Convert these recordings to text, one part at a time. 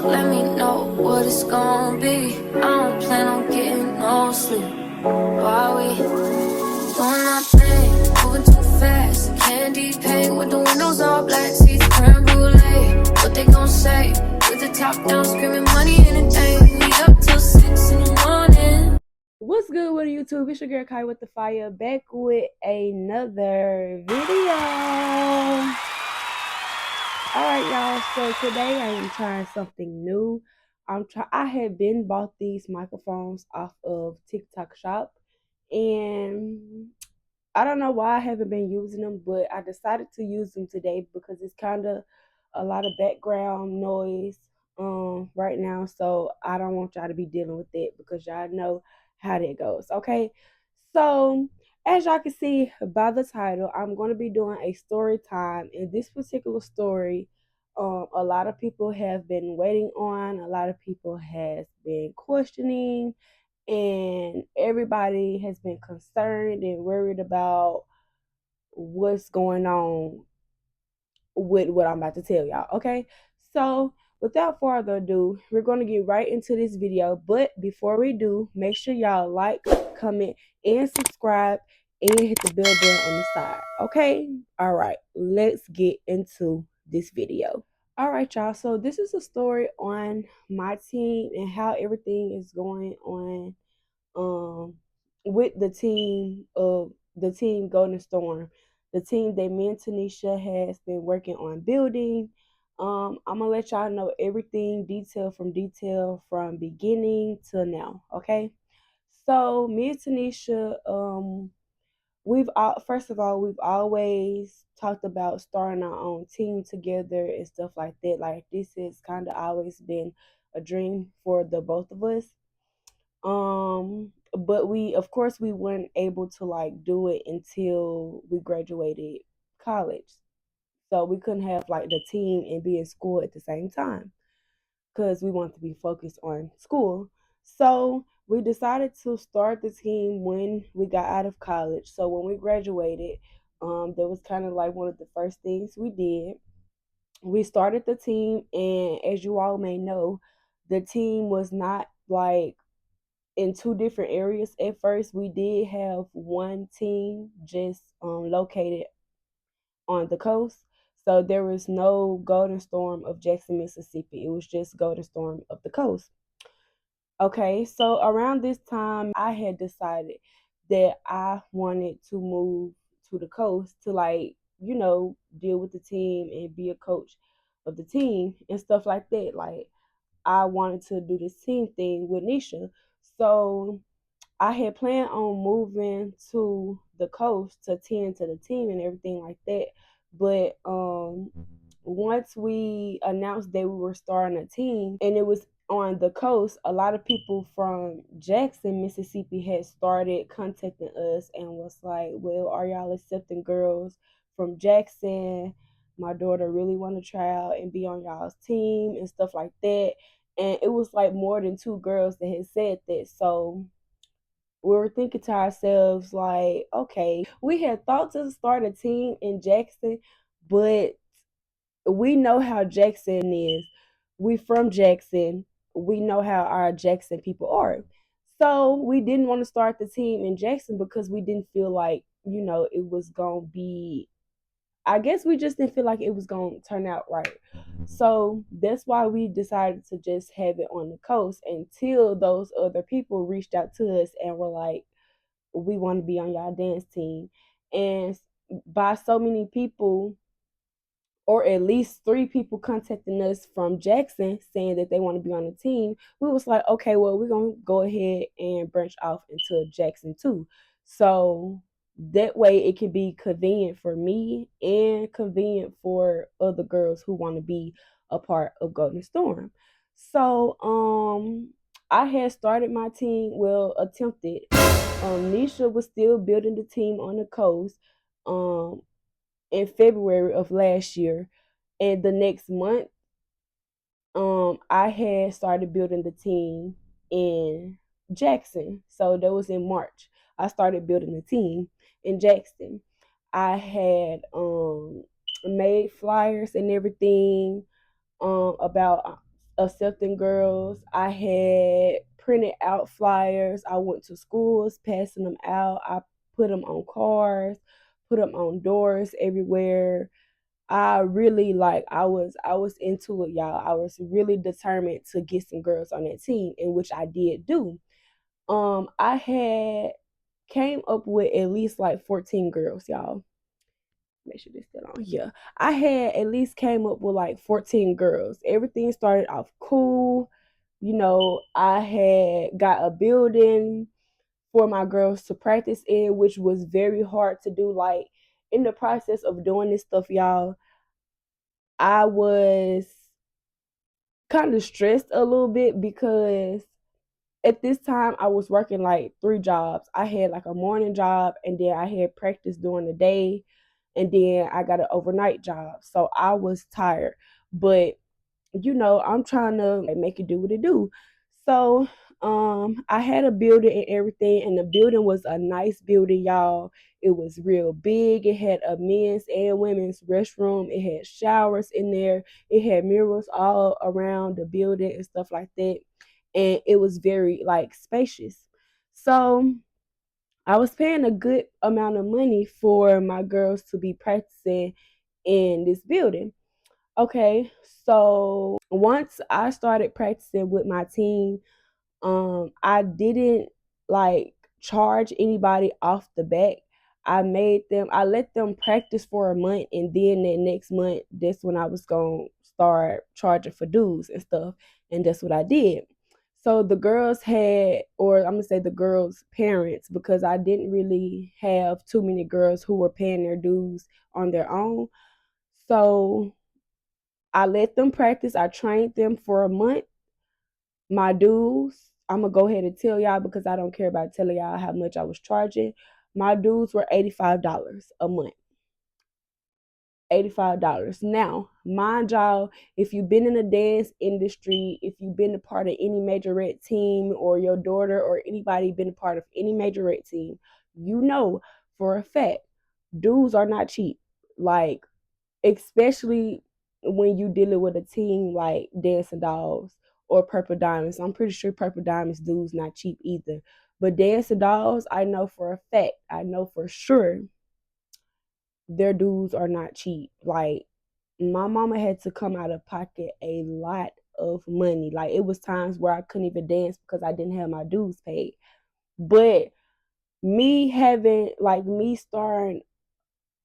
so let me know what it's gonna be. I don't plan on getting no sleep while we doing our thing, moving too fast. Candy paint with the windows all black, seats creme brulee. What they gon' say? With the top down, screaming money anything. We up till 6 in the morning. What's good with YouTube? It's your girl Kai with the fire, back with another video. Alright y'all, so today I am trying something new. I had been bought these microphones off of TikTok shop, and I don't know why I haven't been using them, but I decided to use them today because it's kind of a lot of background noise right now, so I don't want y'all to be dealing with it because y'all know how that goes. Okay, so as y'all can see by the title, I'm going to be doing a story time. In this particular story, a lot of people have been waiting on, a lot of people has been questioning, and everybody has been concerned and worried about what's going on with what I'm about to tell y'all. Okay, so without further ado, we're going to get right into this video. But before we do, make sure y'all like, comment, and subscribe, and hit the bell button on the side. Okay, all right, let's get into this video. All right, y'all, so this is a story on my team and how everything is going on with the team Golden Storm, the team that me and Tanisha has been working on building. I'm gonna let y'all know everything detail from beginning to now. Okay, so me and Tanisha, first of all, we've always talked about starting our own team together and stuff like that. Like, this has kind of always been a dream for the both of us. But we, of course, we weren't able to like do it until we graduated college. So we couldn't have like the team and be in school at the same time because we wanted to be focused on school. So we decided to start the team when we got out of college. So when we graduated, that was kind of like one of the first things we did. We started the team, and as you all may know, the team was not like in two different areas. At first, we did have one team just located on the coast. So there was no Golden Storm of Jackson, Mississippi. It was just Golden Storm of the coast. Okay, so around this time, I had decided that I wanted to move to the coast to, like, deal with the team and be a coach of the team and stuff like that. Like, I wanted to do this team thing with Nisha. So I had planned on moving to the coast to tend to the team and everything like that. But once we announced that we were starting a team and it was on the coast, a lot of people from Jackson, Mississippi had started contacting us and was like, well, are y'all accepting girls from Jackson? My daughter really want to try out and be on y'all's team and stuff like that. And it was like more than two girls that had said that. So we were thinking to ourselves, like, okay, we had thought to start a team in Jackson, but we know how Jackson is. We from Jackson. We know how our Jackson people are. So we didn't want to start the team in Jackson because we didn't feel like, it was going to be, I guess we just didn't feel like it was going to turn out right. So that's why we decided to just have it on the coast until those other people reached out to us and were like, we want to be on y'all dance team. And by so many people, or at least three people contacting us from Jackson saying that they want to be on the team, we was like, okay, well, we're going to go ahead and branch off into Jackson too. So that way it can be convenient for me and convenient for other girls who want to be a part of Golden Storm. So I had started my team, well, attempted. Nisha was still building the team on the coast. In February of last year, and the next month I had started building the team in Jackson. So that was in March. I started building the team in Jackson. I had made flyers and everything about accepting girls. I had printed out flyers. I went to schools passing them out. I put them on cars, put them on doors everywhere. I really like I was into it, y'all. I was really determined to get some girls on that team, in which I did do. I had came up with at least like 14 girls, y'all. Make sure this still on. Yeah. I had at least came up with like 14 girls. Everything started off cool. I had got a building for my girls to practice in, which was very hard to do. Like in the process of doing this stuff, y'all, I was kind of stressed a little bit because at this time I was working like 3 jobs. I had like a morning job, and then I had practice during the day, and then I got an overnight job. So I was tired. But I'm trying to make it do what it do. So I had a building and everything, and the building was a nice building, y'all. It was real big. It had a men's and women's restroom. It had showers in there. It had mirrors all around the building and stuff like that. And it was very like spacious. So I was paying a good amount of money for my girls to be practicing in this building. Okay, so once I started practicing with my team, I didn't like charge anybody off the back. I let them practice for a month, and then the next month, that's when I was gonna start charging for dues and stuff, and that's what I did. So the girls had, or I'm gonna say the girls' parents, because I didn't really have too many girls who were paying their dues on their own. So I let them practice. I trained them for a month. My dues, I'm gonna go ahead and tell y'all because I don't care about telling y'all how much I was charging. My dues were $85 a month. $85. Now, mind y'all, if you've been in the dance industry, if you've been a part of any majorette team, or your daughter or anybody been a part of any majorette team, you know for a fact dues are not cheap. Like, especially when you dealing with a team like Dancing Dolls or Purple Diamonds. I'm pretty sure Purple Diamonds dudes not cheap either. But Dancing Dolls, I know for a fact, I know for sure their dues are not cheap. Like my mama had to come out of pocket a lot of money. Like it was times where I couldn't even dance because I didn't have my dues paid. But me starting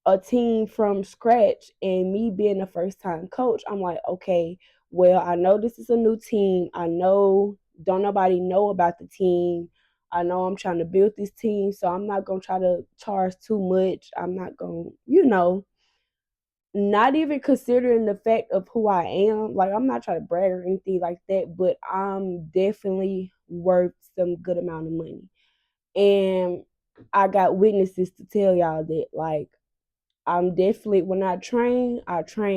a team from scratch and me being a first time coach, I'm like, okay, well, I know this is a new team. I know don't nobody know about the team. I know I'm trying to build this team, so I'm not gonna try to charge too much. I'm not gonna, not even considering the fact of who I am. Like I'm not trying to brag or anything like that, but I'm definitely worth some good amount of money. And I got witnesses to tell y'all that like I'm definitely when I train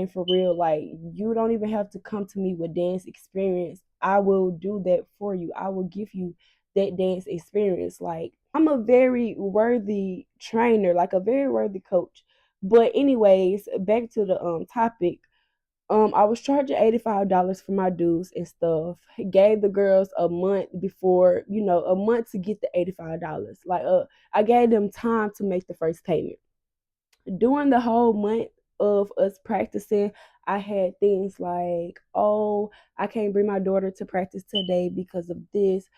for real. Like you don't even have to come to me with dance experience. I will do that for you. I will give you that dance experience. Like I'm a very worthy trainer, like a very worthy coach. But anyways, back to the topic. I was charging $85 for my dues and stuff. Gave the girls a month before, a month to get the $85. Like I gave them time to make the first payment during the whole month of us practicing. I had things like, oh, I can't bring my daughter to practice today because of this.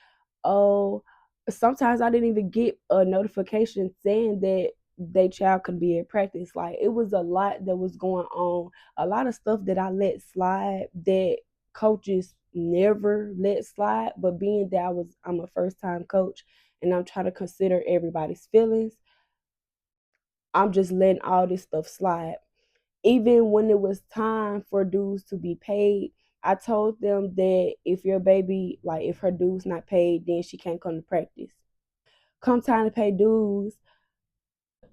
Oh, sometimes I didn't even get a notification saying that their child could be at practice. Like it was a lot that was going on, a lot of stuff that I let slide that coaches never let slide. But being that I'm a first time coach and I'm trying to consider everybody's feelings, I'm just letting all this stuff slide. Even when it was time for dues to be paid, I told them that if your baby, like if her dues not paid, then she can't come to practice. Come time to pay dues,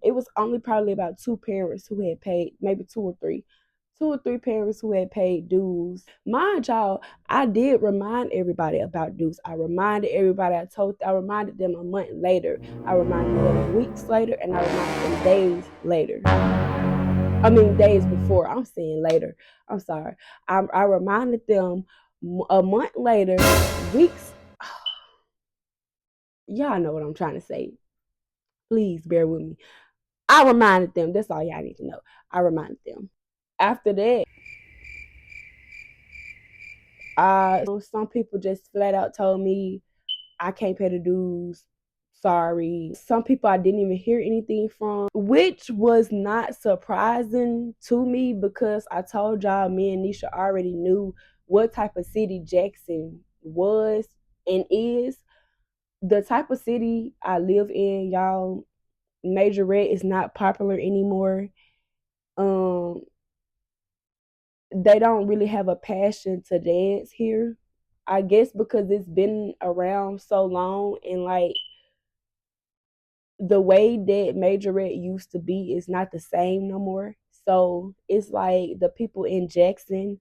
it was only probably about 2 parents who had paid, maybe two or three parents who had paid dues. Mind y'all, I did remind everybody about dues. I reminded everybody. I reminded them a month later. I reminded them weeks later, and I reminded them days later. I mean, days before. I'm saying later. I'm sorry. I reminded them A month later, weeks, y'all know what I'm trying to say. Please bear with me. I reminded them. That's all y'all need to know. I reminded them. After that, some people just flat out told me I can't pay the dues. Sorry. Some people I didn't even hear anything from, which was not surprising to me because I told y'all me and Nisha already knew what type of city Jackson was and is. The type of city I live in, y'all, Majorette is not popular anymore. Um, they don't really have a passion to dance here. I guess because it's been around so long and like the way that Majorette used to be is not the same no more. So it's like the people in Jackson,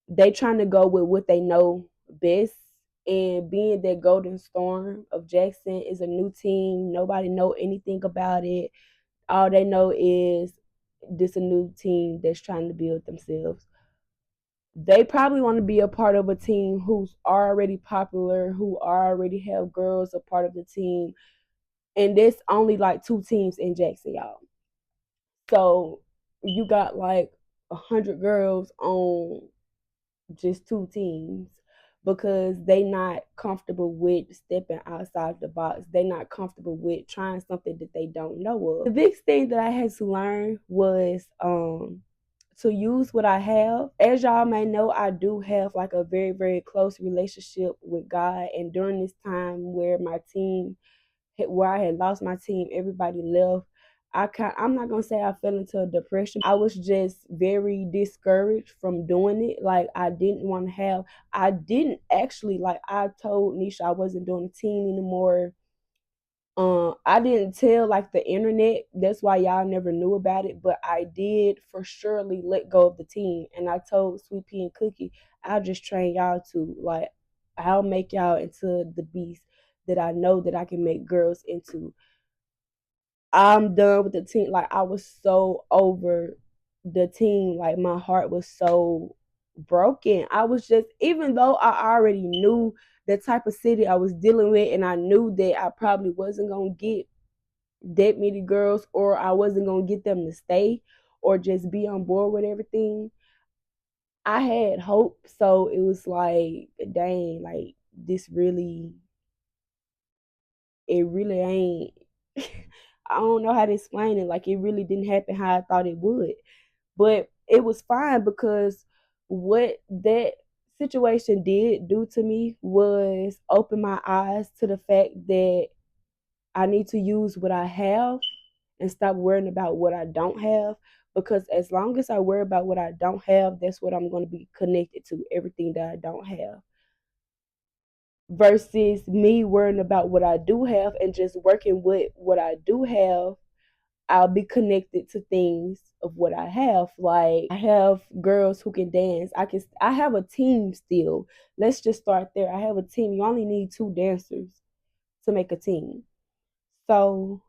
they trying to go with what they know best. And being that Golden Storm of Jackson is a new team, nobody know anything about it. All they know is this a new team that's trying to build themselves. They probably want to be a part of a team who's already popular, who already have girls a part of the team. And there's only like 2 teams in Jackson, y'all. So you got like 100 girls on just 2 teams because they not comfortable with stepping outside the box. They not comfortable with trying something that they don't know of. The biggest thing that I had to learn was to use what I have. As y'all may know, I do have like a very, very close relationship with God. And during this time where I had lost my team, everybody left. I'm not gonna say I fell into a depression. I was just very discouraged from doing it. Like I didn't actually, like I told Nisha I wasn't doing a team anymore. I didn't tell like the internet. That's why y'all never knew about it. But I did for surely let go of the team. And I told Sweet Pea and Cookie, I'll just train y'all to like I'll make y'all into the beast that I know that I can make girls into. I'm done with the team. Like I was so over the team. Like my heart was so broken. I was just, even though I already knew the type of city I was dealing with, and I knew that I probably wasn't gonna get that many girls, or I wasn't gonna get them to stay or just be on board with everything. I had hope, so it was like, dang, like this really, it really ain't. I don't know how to explain it. Like it really didn't happen how I thought it would. But it was fine because what that situation did do to me was open my eyes to the fact that I need to use what I have and stop worrying about what I don't have. Because as long as I worry about what I don't have, that's what I'm going to be connected to, everything that I don't have. Versus me worrying about what I do have and just working with what I do have, I'll be connected to things of what I have. Like I have girls who can dance. I have a team still. Let's just start there. I have a team. You only need 2 dancers to make a team. So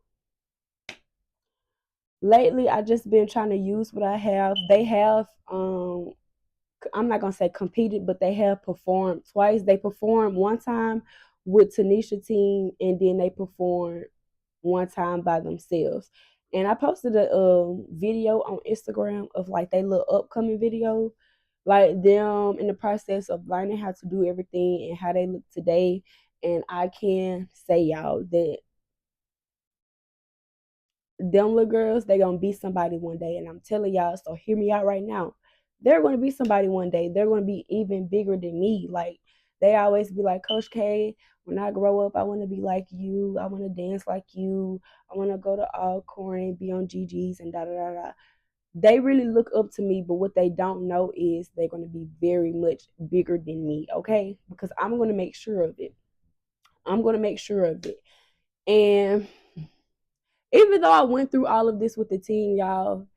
lately I just been trying to use what I have. They have I'm not gonna say competed, but they have performed twice. They performed one time with Tanisha team, and then they performed one time by themselves. And I posted a video on Instagram of like they little upcoming video, like them in the process of learning how to do everything and how they look today. And I can say y'all that them little girls, they gonna be somebody one day. And I'm telling y'all, so hear me out right now. They're gonna be somebody one day. They're gonna be even bigger than me. Like they always be like, Coach K, when I grow up, I wanna be like you. I wanna dance like you. I wanna go to Alcorn, be on GG's and da da da da. They really look up to me, but what they don't know is they're gonna be very much bigger than me, okay? Because I'm gonna make sure of it. I'm gonna make sure of it. And even though I went through all of this with the team, y'all,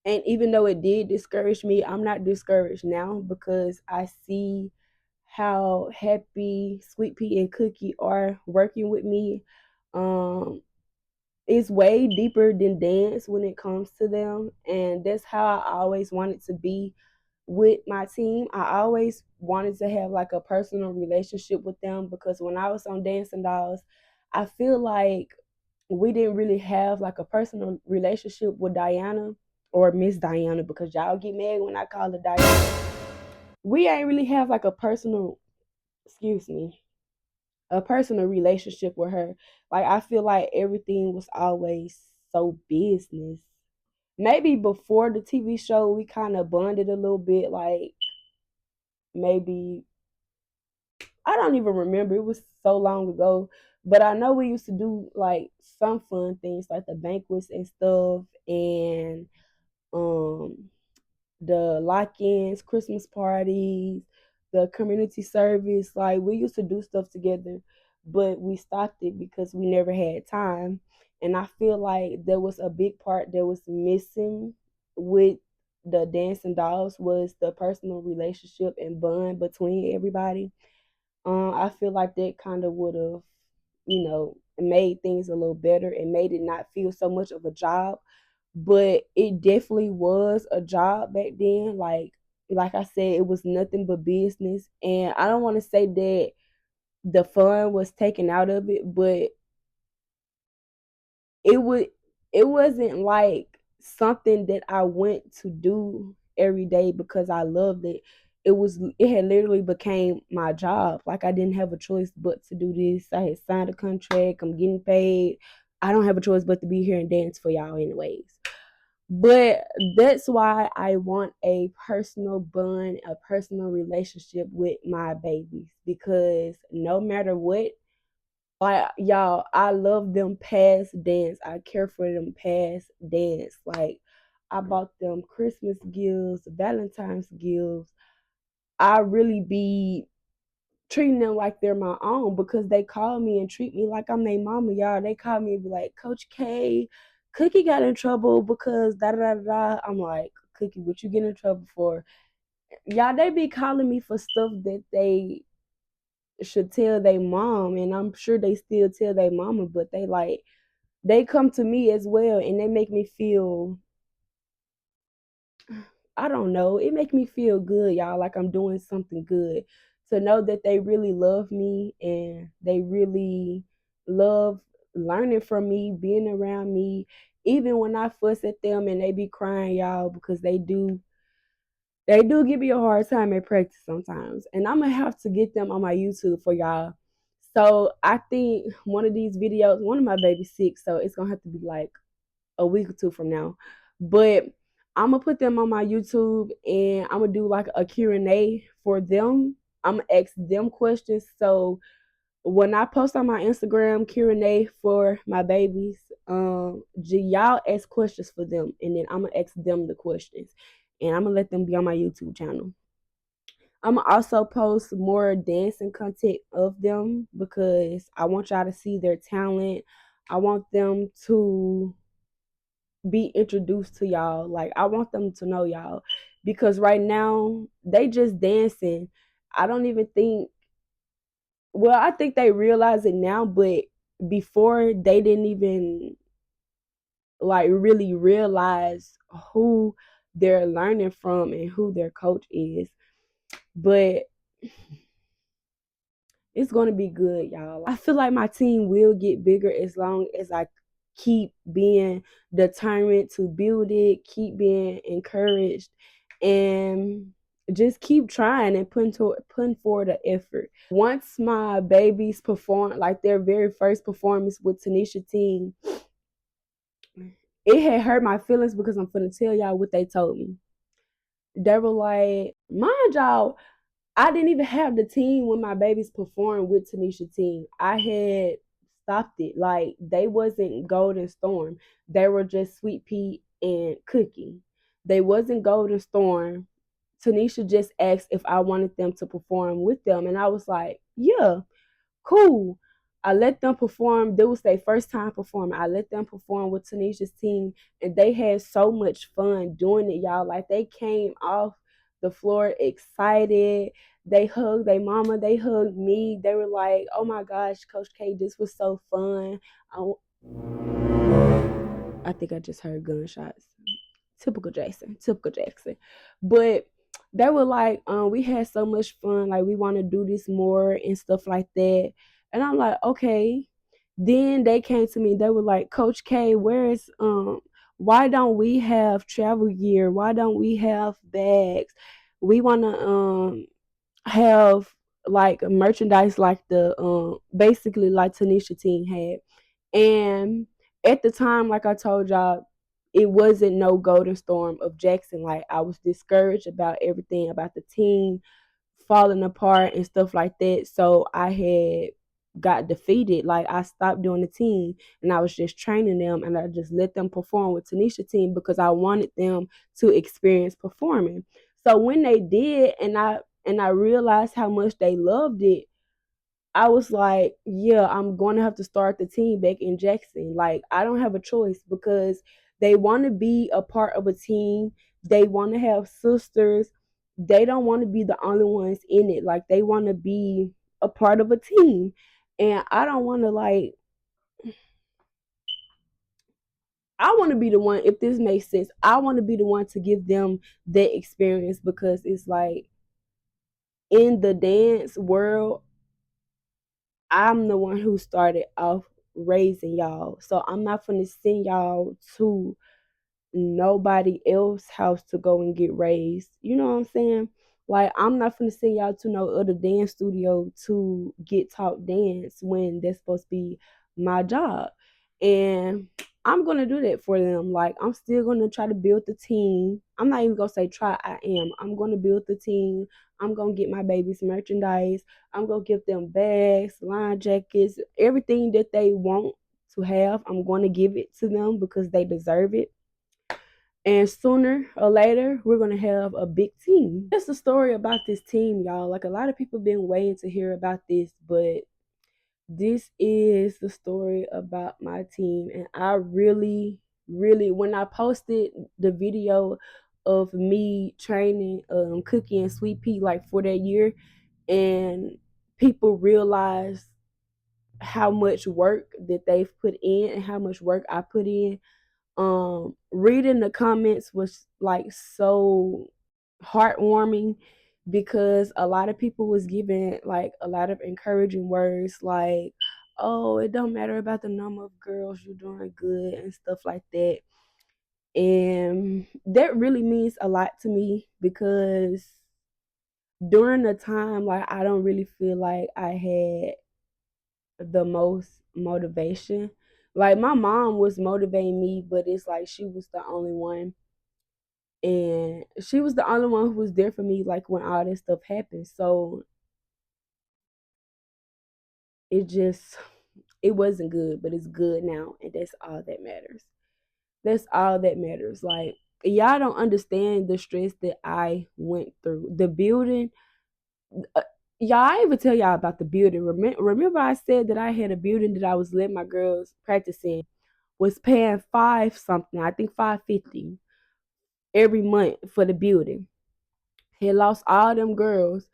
and even though it did discourage me, I'm not discouraged now because I see how happy Sweet Pea and Cookie are working with me. It's way deeper than dance when it comes to them, and that's how I always wanted to be. with my team. I always wanted to have like a personal relationship with them because when I was on Dancing Dolls, I feel like we didn't really have like a personal relationship with Diana or Miss Diana, because y'all get mad when I call her Diana. We ain't really have like a personal, excuse me, a personal relationship with her. Like I feel like everything was always so business. Maybe before the TV show we kind of bonded a little bit, like maybe I don't even remember. It was so long ago. But I know we used to do like some fun things like the banquets and stuff, and um the lock-ins, Christmas parties, the community service. Like we used to do stuff together, but we stopped it because we never had time. And I feel like there was a big part that was missing with the Dancing Dolls was the personal relationship and bond between everybody. I feel like that kind of would have, made things a little better and made it not feel so much of a job. But it definitely was a job back then. Like I said, it was nothing but business. And I don't want to say that the fun was taken out of it, but it would it wasn't like something that I went to do every day because I loved it. It had literally became my job. Like I didn't have a choice but to do this. I had signed a contract. I'm getting paid. I don't have a choice but to be here and dance for y'all anyways. But that's why I want a personal bond, a personal relationship with my babies, because no matter what, like y'all, I love them past dance. I care for them past dance. Like I bought them Christmas gifts, Valentine's gifts. I really be treating them like they're my own because they call me and treat me like I'm their mama, y'all. They call me and be like, Coach K, Cookie got in trouble because da da da da. I'm like, Cookie, what you get in trouble for? Y'all, they be calling me for stuff that they should tell their mom, and I'm sure they still tell their mama, but they come to me as well, and they make me feel, I don't know, it make me feel good, y'all, like I'm doing something good, to know that they really love me and they really love learning from me, being around me, even when I fuss at them and they be crying, y'all, because they do give me a hard time at practice sometimes. And I'm gonna have to get them on my YouTube for y'all. So I think one of these videos, one of my baby's sick, so it's gonna have to be like a week or two from now. But I'm gonna put them on my YouTube and I'm gonna do like a Q&A for them. I'm gonna ask them questions. So when I post on my Instagram Q&A for my babies, y'all ask questions for them, and then I'm gonna ask them the questions, and I'm gonna let them be on my YouTube channel. I'm gonna also post more dancing content of them because I want y'all to see their talent. I want them to be introduced to y'all. Like I want them to know y'all, because right now they just dancing. I don't even think, well, I think they realize it now, but before they didn't even like really realize who they're learning from and who their coach is. But it's going to be good, y'all. I feel like my team will get bigger as long as I keep being determined to build it, keep being encouraged, and just keep trying and putting forward an effort. Once my babies perform, like their very first performance with Tanisha team, it had hurt my feelings because I'm finna tell y'all what they told me. They were like, mind y'all, I didn't even have the team when my babies performed with Tanisha team. I had stopped it. Like they wasn't Golden Storm. They were just Sweet Pea and Cookie. They wasn't Golden Storm. Tanisha just asked if I wanted them to perform with them, and I was like, yeah, cool. I let them perform. This was their first time performing. I let them perform with Tanisha's team, and they had so much fun doing it, y'all. Like they came off the floor excited. They hugged their mama. They hugged me. They were like, "Oh my gosh, Coach K, this was so fun." I think I just heard gunshots. Typical Jackson. Typical Jackson. But They were like, we had so much fun, like we want to do this more and stuff like that. And I'm like, okay. Then they came to me, they were like, Coach K, why don't we have travel gear? Why don't we have bags? We wanna have like merchandise like the basically like Tanisha team had. And at the time, like I told y'all, it wasn't no golden storm of Jackson. Like I was discouraged about everything about the team falling apart and stuff like that. So I had got defeated. Like I stopped doing the team and I was just training them and I just let them perform with Tanisha team because I wanted them to experience performing. So when they did and I realized how much they loved it, I was like, yeah, I'm going to have to start the team back in Jackson. Like, I don't have a choice because they want to be a part of a team. They want to have sisters. They don't want to be the only ones in it. Like, they want to be a part of a team. And I don't want to, like, I want to be the one, if this makes sense, I want to be the one to give them that experience because it's like in the dance world, I'm the one who started off raising y'all. So I'm not gonna send y'all to nobody else house to go and get raised. You know what I'm saying? Like I'm not gonna send y'all to no other dance studio to get taught dance when that's supposed to be my job. And I'm gonna do that for them. Like I'm still gonna try to build the team. I'm not even gonna say try, I am. I'm gonna build the team. I'm gonna get my babies merchandise. I'm gonna give them bags, line jackets, everything that they want to have. I'm gonna give it to them because they deserve it. And sooner or later, we're gonna have a big team. That's the story about this team, y'all. Like a lot of people been waiting to hear about this, but this is the story about my team. And I really, really, when I posted the video of me training Cookie and Sweet Pea like for that year, and people realized how much work that they've put in and how much work I put in, reading the comments was like so heartwarming because a lot of people was giving like a lot of encouraging words like, oh, it don't matter about the number of girls, you're doing good and stuff like that. And that really means a lot to me because during the time like I don't really feel like I had the most motivation. Like my mom was motivating me, but it's like she was the only one. And she was the only one who was there for me like when all this stuff happened. So it just it wasn't good, but it's good now, and that's all that matters. That's all that matters. Like y'all don't understand the stress that I went through. The building, uh, y'all, I didn't even tell y'all about the building. Remember I said that I had a building that I was letting my girls practice in, was paying five something, I think 550 every month for the building. Had lost all them girls.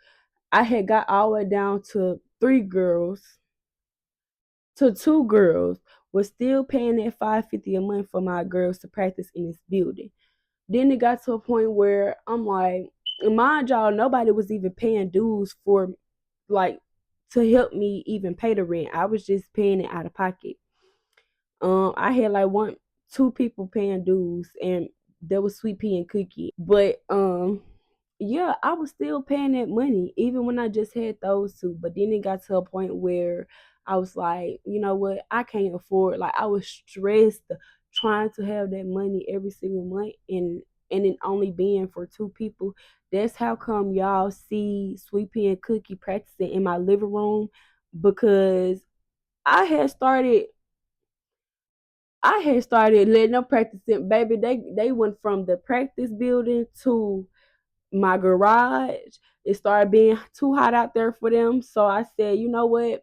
I had got all the way down to three girls, to two girls, was still paying that 550 a month for my girls to practice in this building. Then it got to a point where I'm like, mind y'all, nobody was even paying dues for like to help me even pay the rent. I was just paying it out of pocket. I had like two people paying dues, and there was Sweet Pea and Cookie. But yeah, I was still paying that money even when I just had those two. But then it got to a point where I was like, you know what, I can't afford. Like I was stressed trying to have that money every single month, and it only being for two people. That's how come y'all see Sweet Pea and Cookie practicing in my living room, because I had started letting them practice it. Baby, they went from the practice building to my garage. It started being too hot out there for them. So I said, you know what?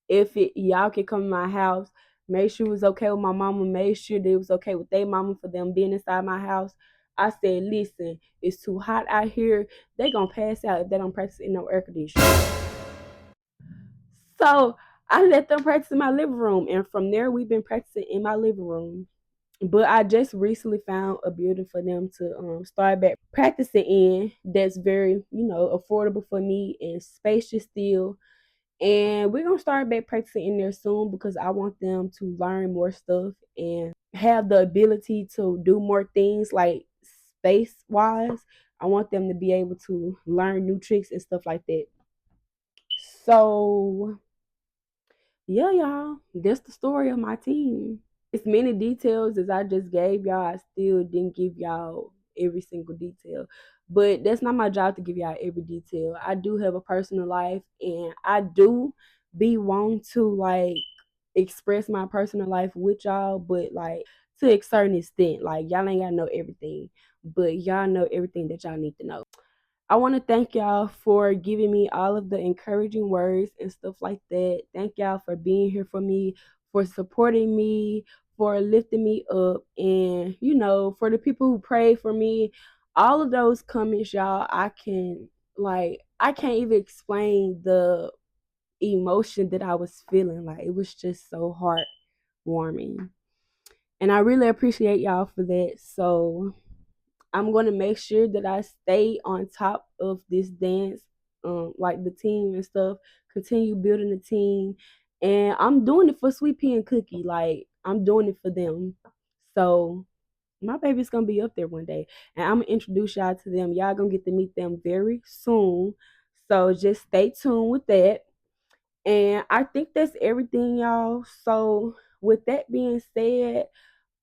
If y'all can come to my house, make sure it was okay with my mama, make sure that it was okay with their mama for them being inside my house. I said, listen, it's too hot out here. They gonna pass out if they don't practice in no air conditioning. So I let them practice in my living room. And from there, we've been practicing in my living room. But I just recently found a building for them to start back practicing in that's very, affordable for me and spacious still. And we're gonna start back practicing in there soon because I want them to learn more stuff and have the ability to do more things like space wise. I want them to be able to learn new tricks and stuff like that. So yeah, y'all, that's the story of my team. As many details as I just gave y'all, I still didn't give y'all every single detail. But that's not my job to give y'all every detail. I do have a personal life and I do be wanting to like express my personal life with y'all, but like to a certain extent. Like y'all ain't gotta know everything, but y'all know everything that y'all need to know. I want to thank y'all for giving me all of the encouraging words and stuff like that. Thank y'all for being here for me, for supporting me, for lifting me up, and for the people who pray for me. All of those comments, y'all, I can't even explain the emotion that I was feeling. Like it was just so heartwarming. And I really appreciate y'all for that. So I'm gonna make sure that I stay on top of this dance, like the team and stuff. Continue building the team, and I'm doing it for Sweet Pea and Cookie. Like I'm doing it for them. So my baby's gonna be up there one day, and I'm gonna introduce y'all to them. Y'all gonna get to meet them very soon. So just stay tuned with that. And I think that's everything, y'all. So with that being said,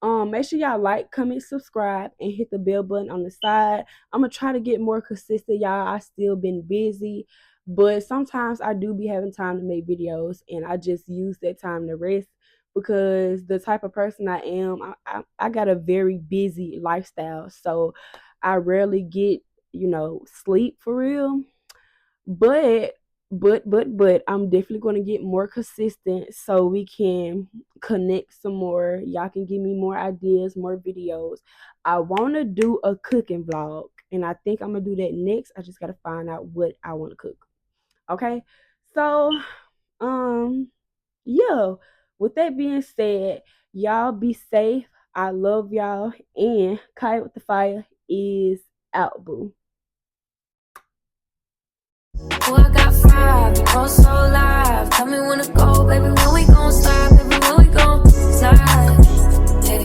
make sure y'all like, comment, subscribe, and hit the bell button on the side. I'm gonna try to get more consistent, y'all. I still been busy, but sometimes I do be having time to make videos, and I just use that time to rest because the type of person I am, I got a very busy lifestyle, so I rarely get sleep for real. But but I'm definitely going to get more consistent so we can connect some more. Y'all can give me more ideas, more videos. I want to do a cooking vlog, and I think I'm going to do that next. I just got to find out what I want to cook. Okay? So, um yeah, with that being said, y'all be safe. I love y'all, and Kyaa with the Fire is out, boo. Oh, I